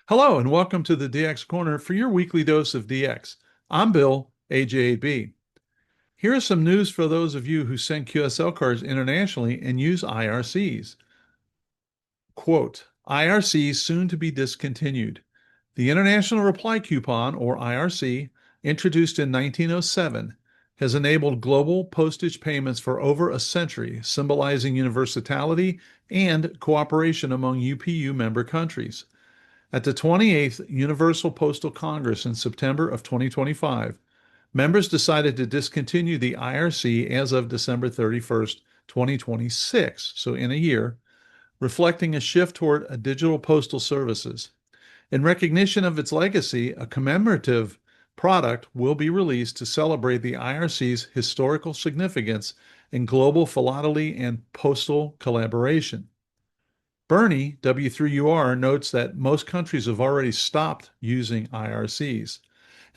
Hello, and welcome to the DX Corner for your weekly dose of DX. I'm Bill, AJ8B. Here is some news for those of you who send QSL cards internationally and use IRCs. Quote, IRCs soon to be discontinued. The International Reply Coupon, or IRC, introduced in 1907, has enabled global postage payments for over a century, symbolizing universality and cooperation among UPU member countries. At the 28th Universal Postal Congress in September of 2025, members decided to discontinue the IRC as of December 31st, 2026, so in a year, reflecting a shift toward digital postal services. In recognition of its legacy, a commemorative product will be released to celebrate the IRC's historical significance in global philately and postal collaboration. Bernie, W3UR, notes that most countries have already stopped using IRCs.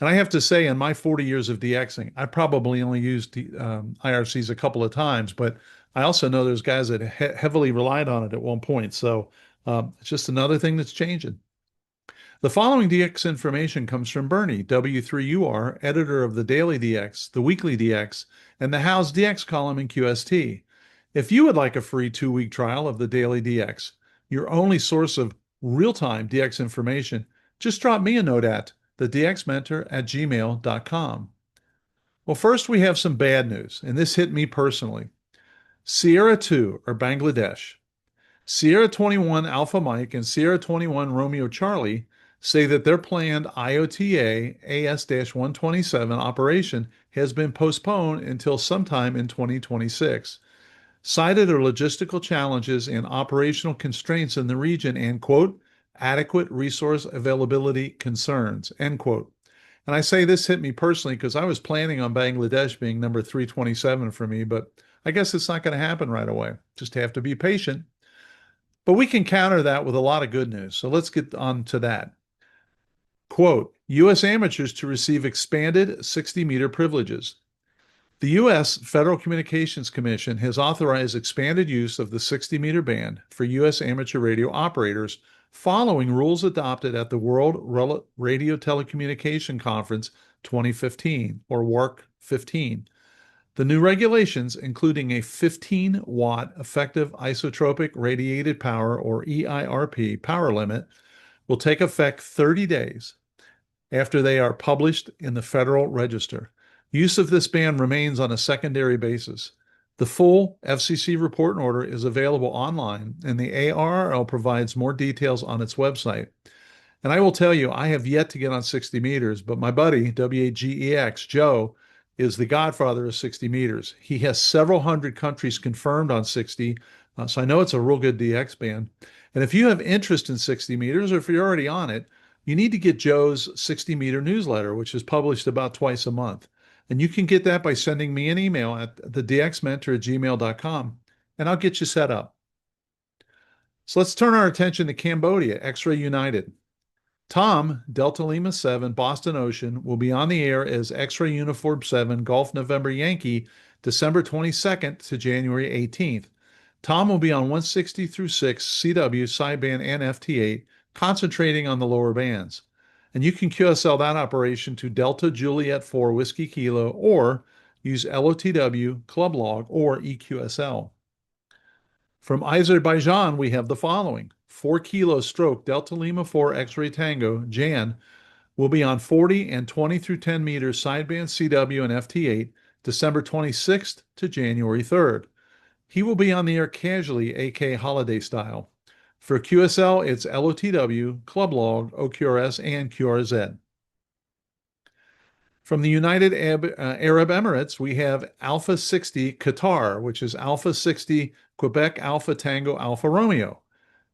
And I have to say, in my 40 years of DXing, I probably only used IRCs a couple of times, but I also know there's guys that heavily relied on it at one point. So it's just another thing that's changing. The following DX information comes from Bernie, W3UR, editor of the DailyDX, the WeeklyDX, and the How's DX column in QST. If you would like a free 2-week trial of the DailyDX, your only source of real-time DX information, just drop me a note at thedxmentor@gmail.com. Well, first we have some bad news, and this hit me personally. Sierra 2, or Bangladesh. Sierra 21 Alpha Mike and Sierra 21 Romeo Charlie say that their planned IOTA AS-127 operation has been postponed until sometime in 2026. Cited are logistical challenges and operational constraints in the region and, quote, adequate resource availability concerns, end quote. And I say this hit me personally because I was planning on Bangladesh being number 327 for me, but I guess it's not going to happen right away. Just have to be patient. But we can counter that with a lot of good news. So let's get on to that. Quote, U.S. amateurs to receive expanded 60-meter privileges. The U.S. Federal Communications Commission has authorized expanded use of the 60-meter band for U.S. amateur radio operators following rules adopted at the World Radio Telecommunication Conference 2015, or WARC 15. The new regulations, including a 15-watt effective isotropic radiated power, or EIRP, power limit, will take effect 30 days after they are published in the Federal Register. Use of this band remains on a secondary basis. The full FCC report and order is available online, and the ARRL provides more details on its website. And I will tell you, I have yet to get on 60 meters, but my buddy, WAGEX, Joe, is the godfather of 60 meters. He has several hundred countries confirmed on 60, so I know it's a real good DX band. And if you have interest in 60 meters, or if you're already on it, you need to get Joe's 60-meter newsletter, which is published about twice a month. And you can get that by sending me an email at thedxmentor@gmail.com, and I'll get you set up. So let's turn our attention to Cambodia, X-Ray United. Tom, Delta Lima 7, Boston Ocean, will be on the air as X-Ray Uniform 7, Golf November Yankee, December 22nd to January 18th. Tom will be on 160 through 6 CW, sideband, and FT8, concentrating on the lower bands. And you can QSL that operation to Delta Juliet 4 Whiskey Kilo, or use LoTW, Club Log, or eQSL. From Azerbaijan, we have the following. 4 Kilo Stroke Delta Lima 4 X-Ray Tango, Jan, will be on 40 and 20 through 10 meters sideband CW and FT8, December 26th to January 3rd. He will be on the air casually, AK holiday style. For QSL, it's LoTW, Club Log, OQRS, and QRZ. From the United Arab Emirates, we have Alpha 60 Qatar, which is Alpha 60 Quebec Alpha Tango Alpha Romeo,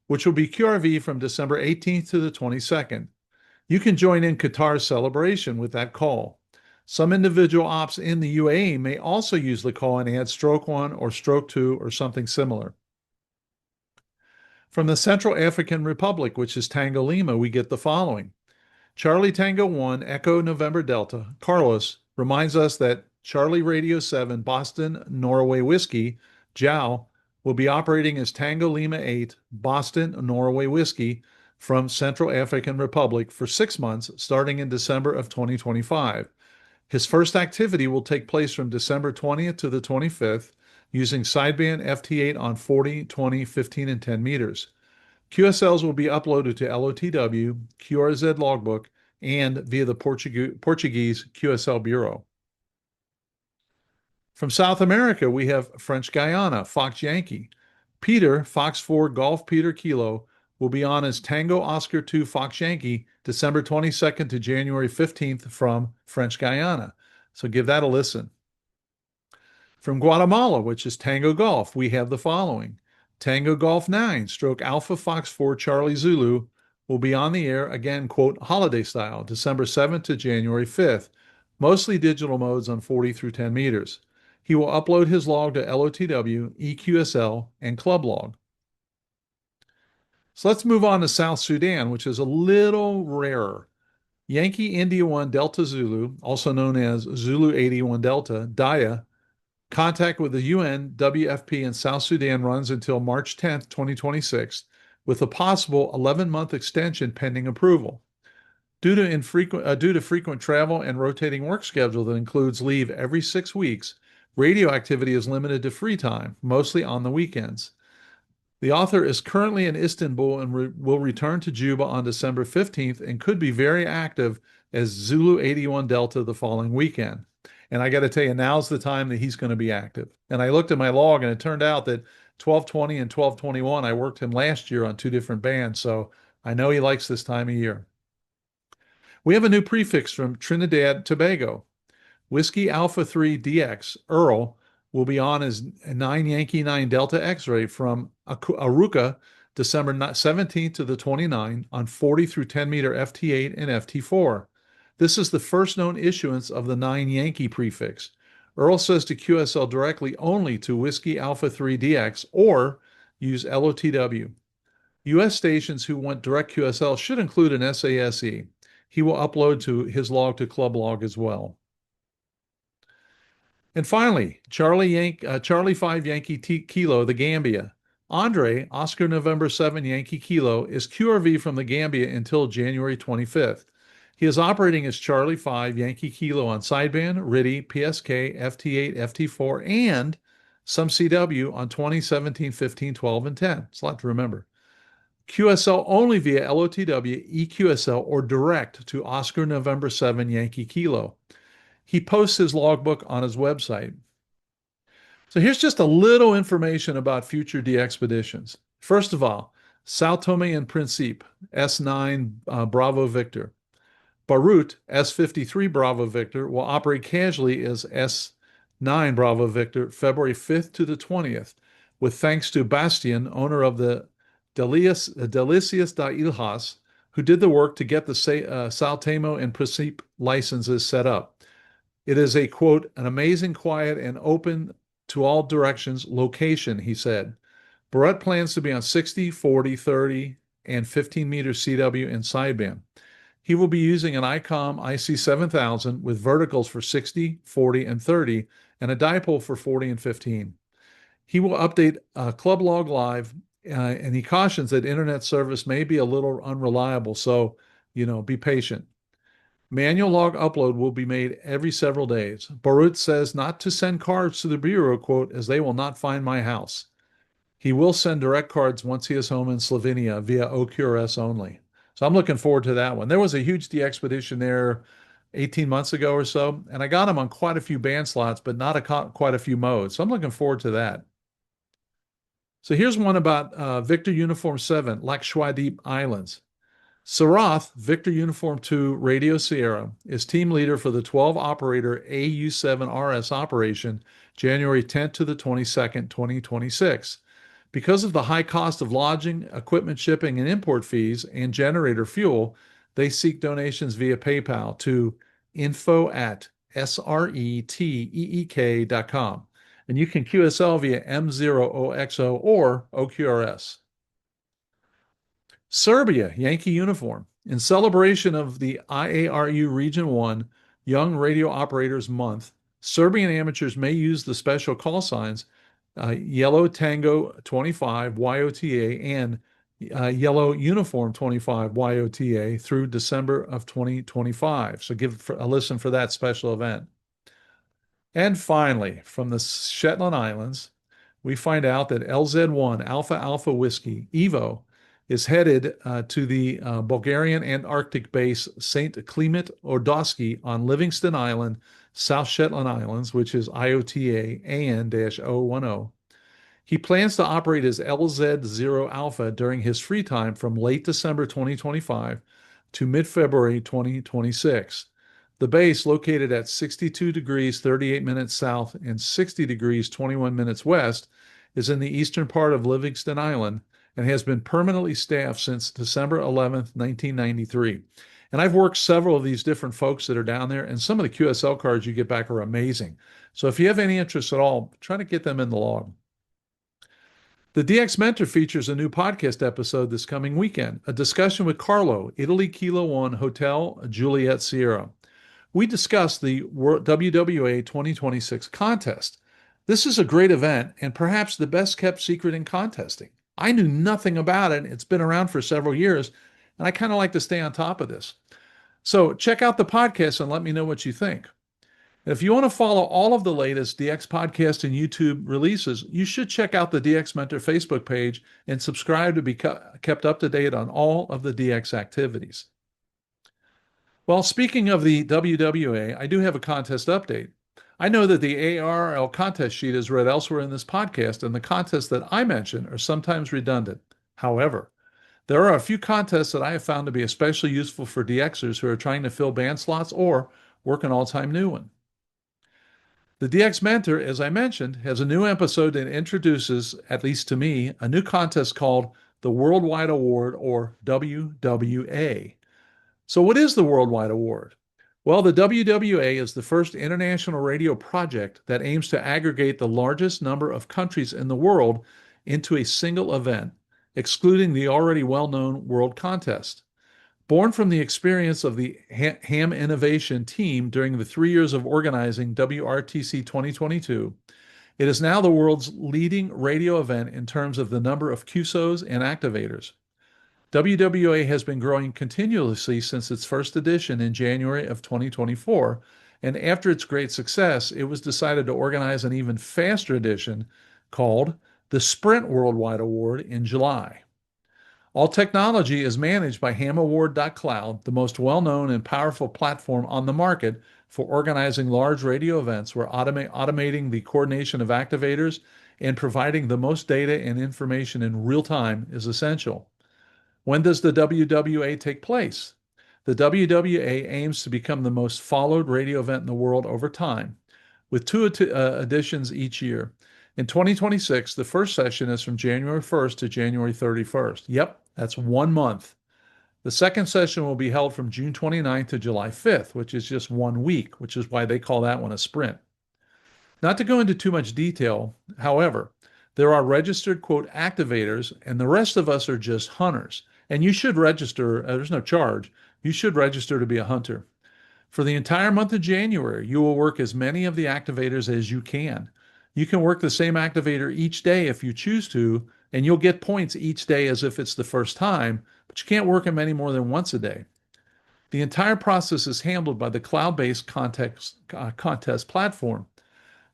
which will be QRV from December 18th to the 22nd. You can join in Qatar's celebration with that call. Some individual ops in the UAE may also use the call and add stroke 1 or stroke 2 or something similar. From the Central African Republic, which is Tango Lima, we get the following. Charlie Tango 1, Echo November Delta, Carlos, reminds us that Charlie Radio 7, Boston Norway Whiskey, Jow, will be operating as Tango Lima 8, Boston Norway Whiskey, from Central African Republic for 6 months starting in December of 2025. His first activity will take place from December 20th to the 25th using sideband FT8 on 40, 20, 15, and 10 meters. QSLs will be uploaded to LoTW, QRZ logbook, and via the Portuguese QSL Bureau. From South America, we have French Guiana, Fox Yankee. Peter, Fox 4 Golf Peter Kilo, will be on as Tango Oscar 2 Fox Yankee December 22nd to January 15th from French Guiana. So give that a listen. From Guatemala, which is Tango Golf, we have the following. Tango Golf 9 stroke Alpha Fox 4 Charlie Zulu will be on the air, again, quote, holiday style, December 7th to January 5th, mostly digital modes on 40 through 10 meters. He will upload his log to LoTW, eQSL, and Club Log. So let's move on to South Sudan, which is a little rarer. Yankee India 1 Delta Zulu, also known as Zulu 81 Delta, DIA, contact with the UN, WFP, and South Sudan runs until March 10th, 2026, with a possible 11-month extension pending approval. Due to frequent travel and rotating work schedule that includes leave every 6 weeks, radio activity is limited to free time, mostly on the weekends. The author is currently in Istanbul and will return to Juba on December 15th and could be very active as Zulu 81 Delta the following weekend. And I got to tell you, now's the time that he's going to be active. And I looked at my log, and it turned out that 1220 and 1221, I worked him last year on 2 different bands, so I know he likes this time of year. We have a new prefix from Trinidad Tobago. Whiskey Alpha 3 DX, Earl, will be on as 9 Yankee 9 Delta X-ray from Aruca, December 17th to the 29th on 40 through 10 meter FT8 and FT4. This is the first known issuance of the 9 Yankee prefix. Earl says to QSL directly only to Whiskey Alpha 3 DX or use LoTW. U.S. stations who want direct QSL should include an SASE. He will upload to his log to Club Log as well. And finally, Charlie 5 Yankee Kilo, the Gambia. Andre, Oscar November 7 Yankee Kilo, is QRV from the Gambia until January 25th. He is operating as Charlie 5 Yankee Kilo on sideband, RIDI, PSK, FT8, FT4, and some CW on 20, 17, 15, 12, and 10. It's a lot to remember. QSL only via LoTW, eQSL, or direct to Oscar November 7 Yankee Kilo. He posts his logbook on his website. So here's just a little information about future DXpeditions. First of all, Sao Tome and Principe, S9 Bravo Victor. Beirut, S53 Bravo Victor, will operate casually as S9 Bravo Victor February 5th to the 20th, with thanks to Bastian, owner of the Delicias da Ilhas, who did the work to get the Sao Temo and Principe licenses set up. It is a, quote, an amazing, quiet, and open to all directions location, he said. Barrett plans to be on 60, 40, 30, and 15 meter CW and sideband. He will be using an ICOM IC7000 with verticals for 60, 40, and 30, and a dipole for 40 and 15. He will update Club Log Live, and he cautions that internet service may be a little unreliable, so, be patient. Manual log upload will be made every several days. Barut says not to send cards to the Bureau, quote, as they will not find my house. He will send direct cards once he is home in Slovenia via OQRS only. So I'm looking forward to that one. There was a huge DXpedition there 18 months ago or so, and I got him on quite a few band slots, but not quite a few modes. So I'm looking forward to that. So here's one about Victor Uniform 7, Lakshadweep Islands. Sarath, Victor Uniform 2 Radio Sierra, is team leader for the 12-operator AU7RS operation, January 10th to the 22nd, 2026. Because of the high cost of lodging, equipment shipping, and import fees, and generator fuel, they seek donations via PayPal to info@sreteek.com. And you can QSL via M0OXO or OQRS. Serbia, Yankee Uniform. In celebration of the IARU Region 1 Young Radio Operators Month, Serbian amateurs may use the special call signs Yellow Tango 25, YOTA, and Yellow Uniform 25 YOTA through December of 2025. So give a listen for that special event. And finally, from the Shetland Islands, we find out that LZ1 Alpha Alpha Whiskey Evo is headed to the Bulgarian Antarctic base St. Clement Ordosky on Livingston Island, South Shetland Islands, which is IOTA AN-010. He plans to operate as LZ0 Alpha during his free time from late December 2025 to mid-February 2026. The base, located at 62 degrees 38 minutes south and 60 degrees 21 minutes west, is in the eastern part of Livingston Island and has been permanently staffed since December 11th, 1993. And I've worked several of these different folks that are down there, and some of the QSL cards you get back are amazing. So if you have any interest at all, try to get them in the log. The DX Mentor features a new podcast episode this coming weekend, a discussion with Carlo, Italy Kilo 1 Hotel Juliet Sierra. We discussed the WWA 2026 contest. This is a great event and perhaps the best kept secret in contesting. I knew nothing about it. It's been around for several years, and I kind of like to stay on top of this. So check out the podcast and let me know what you think. If you want to follow all of the latest DX podcast and YouTube releases, you should check out the DX Mentor Facebook page and subscribe to be kept up to date on all of the DX activities. Well, speaking of the WWA, I do have a contest update. I know that the ARRL contest sheet is read elsewhere in this podcast, and the contests that I mention are sometimes redundant. However, there are a few contests that I have found to be especially useful for DXers who are trying to fill band slots or work an all-time new one. The DX Mentor, as I mentioned, has a new episode that introduces, at least to me, a new contest called the Worldwide Award, or WWA. So what is the Worldwide Award? Well, the WWA is the first international radio project that aims to aggregate the largest number of countries in the world into a single event, excluding the already well-known World Contest. Born from the experience of the Ham Innovation team during the 3 years of organizing WRTC 2022, it is now the world's leading radio event in terms of the number of QSOs and activators. WWA has been growing continuously since its first edition in January of 2024, and after its great success, it was decided to organize an even faster edition called the Sprint Worldwide Award in July. All technology is managed by hamaward.cloud, the most well-known and powerful platform on the market for organizing large radio events where automating the coordination of activators and providing the most data and information in real time is essential. When does the WWA take place? The WWA aims to become the most followed radio event in the world over time, with two editions each year. In 2026, the first session is from January 1st to January 31st. Yep, that's 1 month. The second session will be held from June 29th to July 5th, which is just 1 week, which is why they call that one a sprint. Not to go into too much detail, however, there are registered, quote, activators, and the rest of us are just hunters. And you should register, there's no charge, you should register to be a hunter. For the entire month of January, you will work as many of the activators as you can. You can work the same activator each day if you choose to, and you'll get points each day as if it's the first time, but you can't work them any more than once a day. The entire process is handled by the cloud-based contest platform.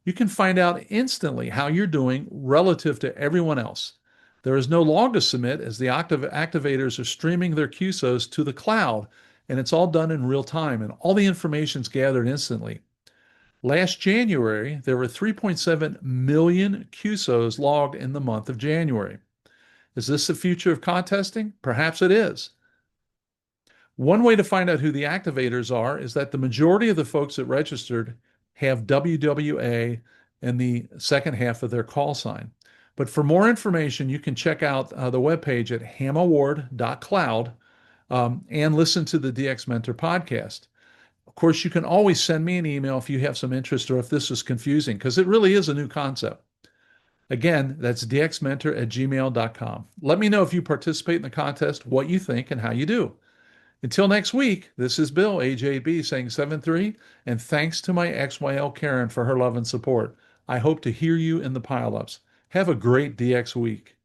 You can find out instantly how you're doing relative to everyone else. There is no log to submit as the activators are streaming their QSOs to the cloud, and it's all done in real time, and all the information is gathered instantly. Last January, there were 3.7 million QSOs logged in the month of January. Is this the future of contesting? Perhaps it is. One way to find out who the activators are is that the majority of the folks that registered have WWA in the second half of their call sign. But for more information, you can check out the webpage at hamaward.cloud and listen to the DX Mentor podcast. Of course, you can always send me an email if you have some interest or if this is confusing, because it really is a new concept. Again, that's dxmentor@gmail.com. Let me know if you participate in the contest, what you think, and how you do. Until next week, this is Bill, AJB, saying 7-3, and thanks to my XYL Karen for her love and support. I hope to hear you in the pileups. Have a great DX week.